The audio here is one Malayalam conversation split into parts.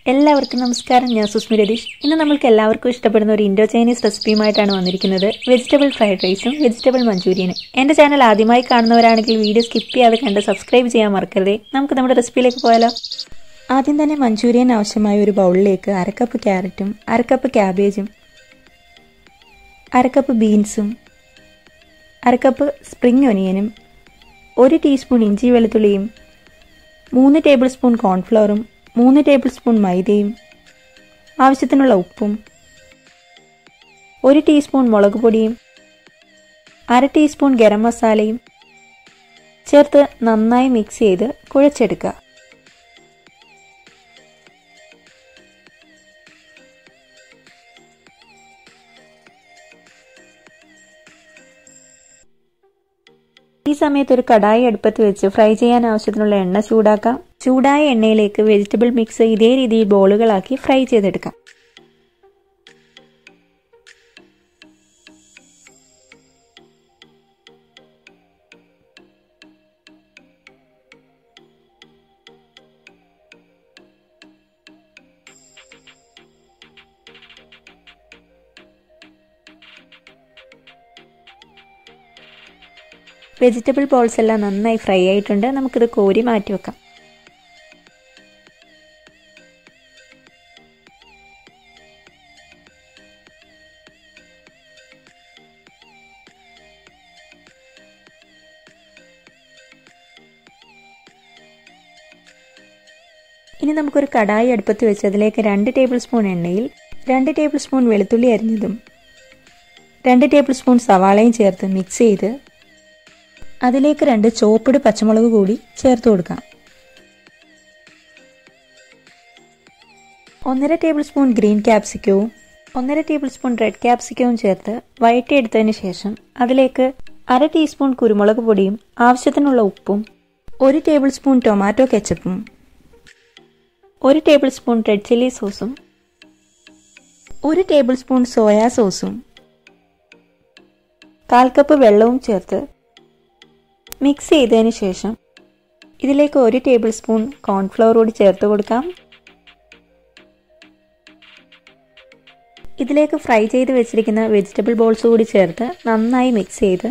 എല്ലാവർക്കും നമസ്കാരം. ഞാൻ സുസ്മി രതീഷ്. ഇന്ന് നമ്മൾക്ക് എല്ലാവർക്കും ഇഷ്ടപ്പെടുന്ന ഒരു ഇൻഡോ ചൈനീസ് റെസിപ്പിയുമായിട്ടാണ് വന്നിരിക്കുന്നത്. വെജിറ്റബിൾ ഫ്രൈഡ് റൈസും വെജിറ്റബിൾ മഞ്ചൂരിയനും. എൻ്റെ ചാനൽ ആദ്യമായി കാണുന്നവരാണെങ്കിൽ വീഡിയോ സ്കിപ്പ് ചെയ്യാതെ കണ്ട് സബ്സ്ക്രൈബ് ചെയ്യാൻ മറക്കരുതേ. നമുക്ക് നമ്മുടെ റെസിപ്പിയിലേക്ക് പോയാലോ. ആദ്യം തന്നെ മഞ്ചൂരിയൻ ആവശ്യമായ ഒരു ബൗളിലേക്ക് 1/2 കപ്പ് ക്യാരറ്റും 1/2 കപ്പ് ക്യാബേജും 1/2 കപ്പ് ബീൻസും 1/2 കപ്പ് സ്പ്രിംഗ് ഒനിയനും 1 ടീസ്പൂൺ ഇഞ്ചി വെളുത്തുള്ളിയും 3 ടേബിൾ സ്പൂൺ കോൺഫ്ലവറും 3 ടേബിൾ സ്പൂൺ മൈദയും ആവശ്യത്തിനുള്ള ഉപ്പും 1 ടീസ്പൂൺ മുളക് പൊടിയും 1/2 ടീസ്പൂൺ ഗരം മസാലയും ചേർത്ത് നന്നായി മിക്സ് ചെയ്ത് കുഴച്ചെടുക്കുക. ഈ സമയത്ത് ഒരു കടായി അടുപ്പത്ത് വെച്ച് ഫ്രൈ ചെയ്യാൻ ആവശ്യത്തിനുള്ള എണ്ണ ചൂടാക്കാം. ചൂടായ എണ്ണയിലേക്ക് വെജിറ്റബിൾ മിക്സ് ഇതേ രീതിയിൽ ബോളുകളാക്കി ഫ്രൈ ചെയ്തെടുക്കാം. വെജിറ്റബിൾ ബോൾസ് എല്ലാം നന്നായി ഫ്രൈ ആയിട്ടുണ്ട്. നമുക്കിത് കോരി മാറ്റി വെക്കാം. ഇനി നമുക്കൊരു കടായി അടുപ്പത്ത് വെച്ച് അതിലേക്ക് 2 ടേബിൾ സ്പൂൺ എണ്ണയിൽ 2 ടേബിൾ സ്പൂൺ വെളുത്തുള്ളി അരിഞ്ഞതും 2 ടേബിൾ സ്പൂൺ സവാളയും ചേർത്ത് മിക്സ് ചെയ്ത് അതിലേക്ക് 2 ചോപ്പ്ഡ് പച്ചമുളക് കൂടി ചേർത്ത് കൊടുക്കാം. 1/2 ടേബിൾ സ്പൂൺ ഗ്രീൻ ക്യാപ്സിക്കവും 1/2 ടേബിൾ സ്പൂൺ റെഡ് ക്യാപ്സിക്കവും ചേർത്ത് വഴറ്റിയെടുത്തതിന് ശേഷം അതിലേക്ക് 1/2 ടീസ്പൂൺ കുരുമുളക് പൊടിയും ആവശ്യത്തിനുള്ള ഉപ്പും 1 ടേബിൾ സ്പൂൺ ടൊമാറ്റോ കെച്ചപ്പും 1 ടേബിൾ സ്പൂൺ റെഡ് ചില്ലി സോസും 1 ടേബിൾ സ്പൂൺ സോയാ സോസും 1/4 കപ്പ് വെള്ളവും ചേർത്ത് മിക്സ് ചെയ്തതിന് ശേഷം ഇതിലേക്ക് 1 ടേബിൾ സ്പൂൺ കോൺഫ്ലവർ കൂടി ചേർത്ത് കൊടുക്കാം. ഇതിലേക്ക് ഫ്രൈ ചെയ്ത് വെച്ചിരിക്കുന്ന വെജിറ്റബിൾ ബോൾസ് കൂടി ചേർത്ത് നന്നായി മിക്സ് ചെയ്ത്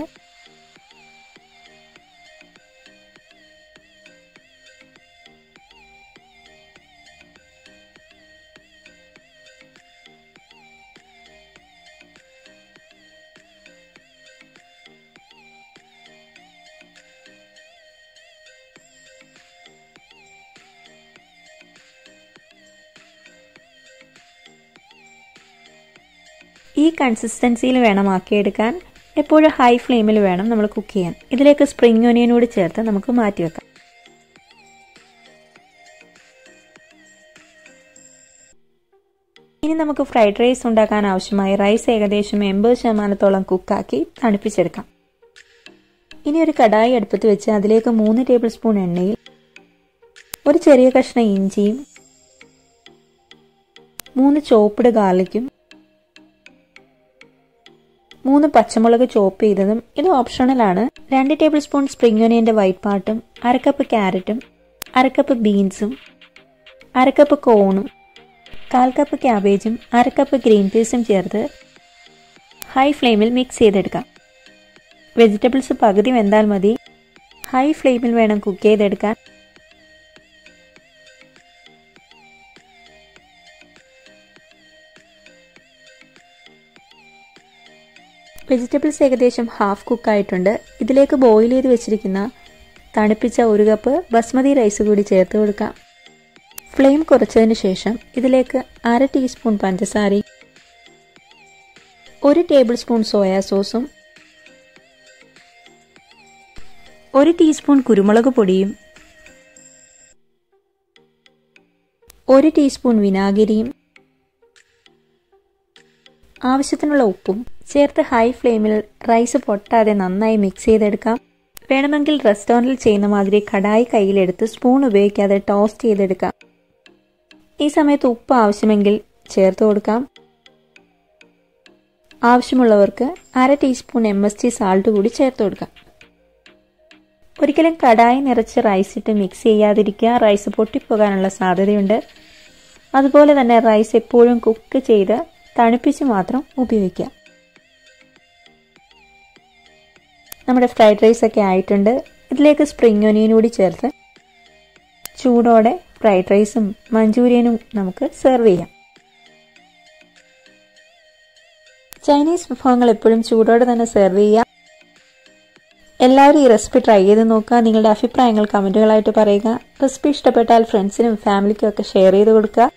ഈ കൺസിസ്റ്റൻസിയിൽ വേണം ആക്കിയെടുക്കാൻ. എപ്പോഴും ഹൈ ഫ്ലെയിമിൽ വേണം നമ്മൾ കുക്ക് ചെയ്യാൻ. ഇതിലേക്ക് സ്പ്രിംഗ് ഒനിയൻ കൂടി ചേർത്ത് നമുക്ക് മാറ്റി വെക്കാം. ഇനി നമുക്ക് ഫ്രൈഡ് റൈസ് ഉണ്ടാക്കാൻ ആവശ്യമായ റൈസ് ഏകദേശം 80% കുക്കാക്കി തണുപ്പിച്ചെടുക്കാം. ഇനി ഒരു കടായി അടുപ്പത്ത് വെച്ച് അതിലേക്ക് 3 ടേബിൾ സ്പൂൺ എണ്ണയിൽ ഒരു ചെറിയ കഷ്ണം ഇഞ്ചിയും 3 ചോപ്പ്ഡ് ഗാർലിക്കും 3 പച്ചമുളക് ചോപ്പ് ചെയ്തതും, ഇത് ഓപ്ഷണലാണ്, 2 ടേബിൾ സ്പൂൺ സ്പ്രിംഗ് ഒനിയന്റെ വൈറ്റ് പാർട്ടും 1/2 കപ്പ് ക്യാരറ്റും 1/2 കപ്പ് ബീൻസും 1/2 കപ്പ് കോണും 1/4 കപ്പ് ക്യാബേജും 1/2 കപ്പ് ഗ്രീൻ പീസും ചേർത്ത് ഹൈ ഫ്ലെയിമിൽ മിക്സ് ചെയ്തെടുക്കാം. വെജിറ്റബിൾസ് പകുതി വെന്താൽ മതി. ഹൈ ഫ്ലെയിമിൽ വേണം കുക്ക് ചെയ്തെടുക്കാൻ. വെജിറ്റബിൾസ് ഏകദേശം ഹാഫ് കുക്കായിട്ടുണ്ട്. ഇതിലേക്ക് ബോയിൽ ചെയ്ത് വെച്ചിരിക്കുന്ന തണുപ്പിച്ച 1 കപ്പ് ബസ്മതി റൈസ് കൂടി ചേർത്ത് കൊടുക്കാം. ഫ്ലെയിം കുറച്ചതിന് ശേഷം ഇതിലേക്ക് 1/2 ടീസ്പൂൺ പഞ്ചസാരയും 1 ടേബിൾ സ്പൂൺ സോയാ സോസും 1 ടീസ്പൂൺ കുരുമുളക് പൊടിയും 1 ടീസ്പൂൺ വിനാഗിരിയും ആവശ്യത്തിനുള്ള ഉപ്പും ചേർത്ത് ഹൈ ഫ്ലെയിമിൽ റൈസ് പൊട്ടാതെ നന്നായി മിക്സ് ചെയ്തെടുക്കാം. വേണമെങ്കിൽ റെസ്റ്റോറൻറ്റിൽ ചെയ്യുന്ന മാതിരി കടായി കയ്യിലെടുത്ത് സ്പൂൺ ഉപയോഗിക്കാതെ ടോസ്റ്റ് ചെയ്തെടുക്കാം. ഈ സമയത്ത് ഉപ്പ് ആവശ്യമെങ്കിൽ ചേർത്ത് കൊടുക്കാം. ആവശ്യമുള്ളവർക്ക് 1/2 ടീസ്പൂൺ MSG സാൾട്ട് കൂടി ചേർത്ത് കൊടുക്കാം. ഒരിക്കലും കടായി നിറച്ച് റൈസ് ഇട്ട് മിക്സ് ചെയ്യാതിരിക്കുക. റൈസ് പൊട്ടിപ്പോകാനുള്ള സാധ്യതയുണ്ട്. അതുപോലെ തന്നെ റൈസ് എപ്പോഴും കുക്ക് ചെയ്ത് തണുപ്പിച്ച് മാത്രം ഉപയോഗിക്കുക. നമ്മുടെ ഫ്രൈഡ് റൈസ് ഒക്കെ ആയിട്ടുണ്ട്. ഇതിലേക്ക് സ്പ്രിംഗ് ഒനിയൻ കൂടി ചേർത്ത് ചൂടോടെ ഫ്രൈഡ് റൈസും മഞ്ചൂരിയനും നമുക്ക് സെർവ് ചെയ്യാം. ചൈനീസ് വിഭവങ്ങൾ എപ്പോഴും ചൂടോടെ തന്നെ സെർവ് ചെയ്യുക. എല്ലാവരും ഈ റെസിപ്പി ട്രൈ ചെയ്ത് നോക്കുക. നിങ്ങളുടെ അഭിപ്രായങ്ങൾ കമൻറ്റുകളായിട്ട് പറയുക. റെസിപ്പി ഇഷ്ടപ്പെട്ടാൽ ഫ്രണ്ട്സിനും ഫാമിലിക്കും ഒക്കെ ഷെയർ ചെയ്ത് കൊടുക്കുക.